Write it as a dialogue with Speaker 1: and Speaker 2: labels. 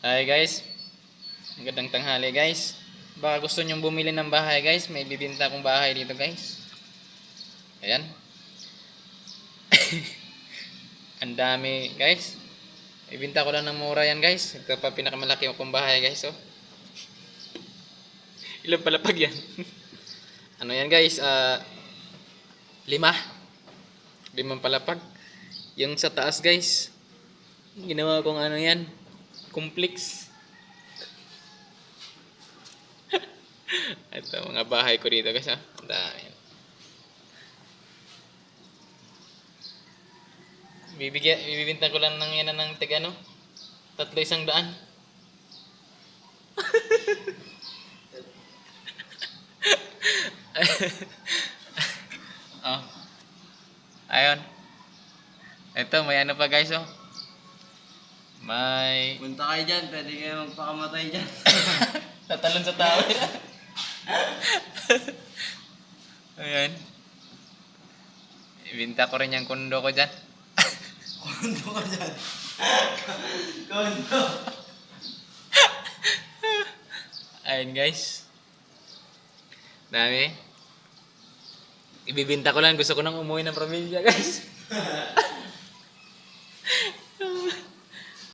Speaker 1: Hi guys, magandang tanghali guys. Baka gusto nyong bumili ng bahay guys, may bibinta akong bahay dito guys. Ayan. Ang dami guys. Ibinta ko lang ng mura yan guys. Ito pa pinakamalaki kong bahay guys. Oh. Ilang palapag yan? Ano yan guys? 5 palapag. Yung sa taas guys, ginawa kong ano yan, complex. Ito mga bahay ko dito guys. Ang dami. Bibibinta ko lang ng yan ng tigano. 300. Oh. Ayun. Ito may ano pa guys oh. May
Speaker 2: Punta kayo dyan, pwede kayo magpakamatay dyan.
Speaker 1: tatalon sa tao. Ayan. Ibinta ko rin yung kondo ko dyan.
Speaker 2: Kondo ka dyan. Kondo.
Speaker 1: Ayun guys. Dami. Ibibinta ko lang. Gusto ko nang umuwi ng pamilya guys.